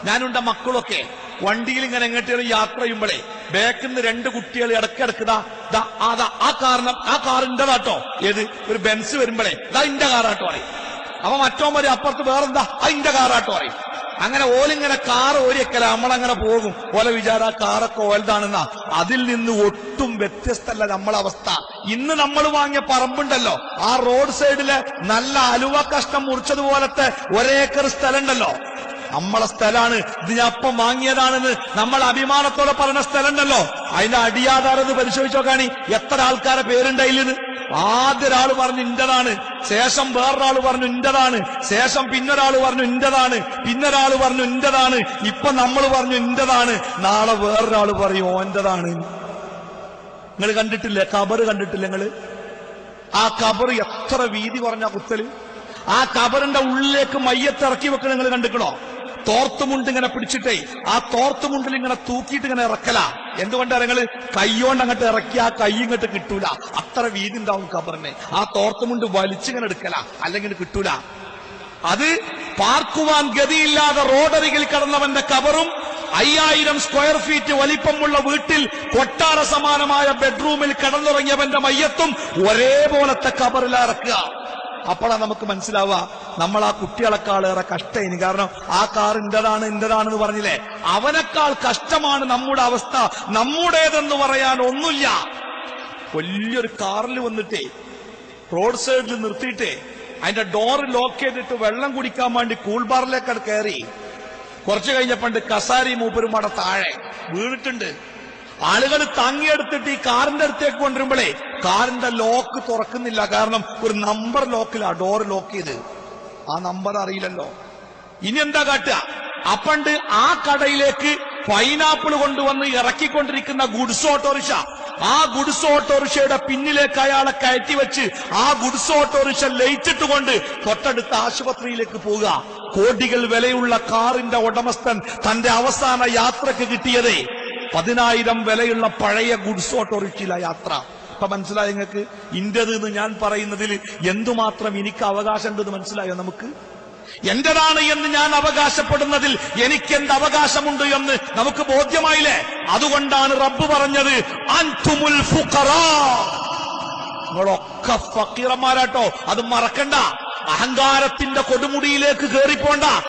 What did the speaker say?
ഞാനുണ്ട മക്കളൊക്കെ വണ്ടിയിൽ ഇങ്ങനെ എങ്ങോട്ടും യാത്ര ചെയ്യുമ്പോഴേ ബാക്കിൽ നിന്ന് 2 കുട്ടികൾ ഇടക്കിടക്ക് ആ കാറിൻ്റെതാട്ടോ. ഏത് ഒരു ബെൻസ് വരുമ്പോഴേ ഇന്റെ കാറാട്ടോ പറയും. അപ്പൊ മറ്റോമാര് അപ്പുറത്ത് വേറെന്താ ഇന്റെ കാറാട്ടോ പറയും. അങ്ങനെ ഓലിങ്ങനെ കാർ ഓരിയക്കല നമ്മളങ്ങനെ പോകും. ഓലെ വിചാരം ആ കാറൊക്കെ ഓലതാണെന്നാ. അതിൽ നിന്ന് ഒട്ടും വ്യത്യസ്തല്ല നമ്മളെ അവസ്ഥ. ഇന്ന് നമ്മൾ വാങ്ങിയ പറമ്പുണ്ടല്ലോ, ആ റോഡ് സൈഡില് നല്ല അലുവ കഷ്ണം മുറിച്ചതുപോലത്തെ 1 ഏക്കർ സ്ഥലം ഉണ്ടല്ലോ, നമ്മളെ സ്ഥലമാണ്. ഇത് ഞാൻ അപ്പം വാങ്ങിയതാണെന്ന് നമ്മൾ അഭിമാനത്തോടെ പറഞ്ഞ സ്ഥലം ഉണ്ടല്ലോ, അതിന്റെ അടിയാധാരം പരിശോധിച്ചോ കാണി എത്ര ആൾക്കാരെ പേരുണ്ടായില്ലെന്ന്. ആദ്യ ഒരാൾ പറഞ്ഞു ഇന്റതാണ്, ശേഷം വേറൊരാൾ പറഞ്ഞു ഇന്റതാണ്, ശേഷം പിന്നൊരാൾ പറഞ്ഞു ഇന്റതാണ്, പിന്നൊരാൾ പറഞ്ഞു ഇന്റതാണ്, ഇപ്പൊ നമ്മൾ പറഞ്ഞു ഇന്റതാണ്, നാളെ വേറൊരാൾ പറയും ഓന്റതാണ്. നിങ്ങൾ കണ്ടിട്ടില്ലേ ഖബർ? കണ്ടിട്ടില്ല നിങ്ങള്? ആ ഖബർ എത്ര വീതി കുറഞ്ഞ കുത്തല്. ആ ഖബറിന്റെ ഉള്ളിലേക്ക് മയ്യത്ത് ഇറക്കി വെക്കണ നിങ്ങൾ കണ്ടിക്കണോ? തോർത്തുമുണ്ട് ഇങ്ങനെ പിടിച്ചിട്ടേ ആ തോർത്തുമുണ്ടിൽ ഇങ്ങനെ തൂക്കിയിട്ട് ഇങ്ങനെ ഇറക്കല. എന്തുകൊണ്ടാണ് നിങ്ങൾ കൈയോണ്ട് അങ്ങോട്ട് ഇറക്കി ആ കൈ ഇങ്ങോട്ട് കിട്ടൂല, അത്ര വീതി ഉണ്ടാവും ഖബറിനെ. ആ തോർത്തുമുണ്ട് വലിച്ചിങ്ങനെ എടുക്കല, അല്ലെങ്കിൽ കിട്ടൂല. അത് പാർക്കുവാൻ ഗതിയില്ലാതെ റോഡരികിൽ കടന്നവന്റെ ഖബറും 5000 സ്ക്വയർ ഫീറ്റ് വലിപ്പമുള്ള വീട്ടിൽ കൊട്ടാര സമാനമായ ബെഡ്റൂമിൽ കടന്നുറങ്ങിയവന്റെ മയ്യത്തും ഒരേപോലത്തെ ഖബറിൽ ഇറക്കുക. അപ്പോഴാണ് നമുക്ക് മനസ്സിലാവുക നമ്മൾ ആ കുട്ടികളെക്കാളേറെ കഷ്ടയിന്. കാരണം ആ കാർ ഇന്റതാണെന്ന് പറഞ്ഞില്ലേ, അവനേക്കാൾ കഷ്ടമാണ് നമ്മുടെ അവസ്ഥ. നമ്മുടേതെന്ന് പറയാൻ ഒന്നുമില്ല. വലിയൊരു കാറിൽ വന്നിട്ടേ റോഡ് സൈഡിൽ നിർത്തിയിട്ടേ അതിന്റെ ഡോറ് ലോക്ക് ചെയ്തിട്ട് വെള്ളം കുടിക്കാൻ വേണ്ടി കൂൾ ബാറിലേക്ക് കയറി. കുറച്ചു കഴിഞ്ഞപ്പണ്ട് കസാരി മൂപ്പരും അവിടെ താഴെ വീണിട്ടുണ്ട്. ആളുകൾ താങ്ങിയെടുത്തിട്ട് ഈ കാറിന്റെ അടുത്തേക്ക് കൊണ്ടുവരുമ്പോഴേ കാറിന്റെ ലോക്ക് തുറക്കുന്നില്ല. കാരണം ഒരു നമ്പർ ലോക്കിലാ ഡോറ് ലോക്ക് ചെയ്ത്. ആ നമ്പർ അറിയില്ലല്ലോ. ഇനി എന്താ കാട്ടുക? അപ്പണ്ട് ആ കടയിലേക്ക് പൈനാപ്പിൾ കൊണ്ടുവന്ന് ഇറക്കിക്കൊണ്ടിരിക്കുന്ന ഗുഡ്സ് ഓട്ടോറിക്ഷ, ആ ഗുഡ്സ് ഓട്ടോറിക്ഷയുടെ പിന്നിലേക്ക് അയാളെ കയറ്റി വെച്ച് ആ ഗുഡ്സ് ഓട്ടോറിക്ഷ ലയിച്ചിട്ടുകൊണ്ട് തൊട്ടടുത്ത ആശുപത്രിയിലേക്ക് പോവുക. കോടികൾ വിലയുള്ള കാറിന്റെ ഉടമസ്ഥൻ തന്റെ അവസാന യാത്രക്ക് കിട്ടിയതേ 10,000 വിലയുള്ള പഴയ ഗുഡ്സ് ഓട്ടോറിക്ഷയിലെ യാത്ര. ഇപ്പൊ മനസ്സിലായോ നിങ്ങൾക്ക്? ഇന്റത് എന്ന് ഞാൻ പറയുന്നതിൽ എന്തുമാത്രം എനിക്ക് അവകാശമുണ്ടെന്ന് മനസ്സിലായോ നമുക്ക്? എന്റേതാണ് എന്ന് ഞാൻ അവകാശപ്പെടുന്നതിൽ എനിക്ക് എന്ത് അവകാശമുണ്ട് എന്ന് നമുക്ക് ബോധ്യമായില്ലേ? അതുകൊണ്ടാണ് റബ്ബ് പറഞ്ഞത് അൻതുമുൽ ഫുഖറാ, നിങ്ങളൊക്കെ ഫക്കീറന്മാരാട്ടോ. അത് മറക്കണ്ട. അഹങ്കാരത്തിന്റെ കൊടുമുടിയിലേക്ക് കേറിപ്പോണ്ട.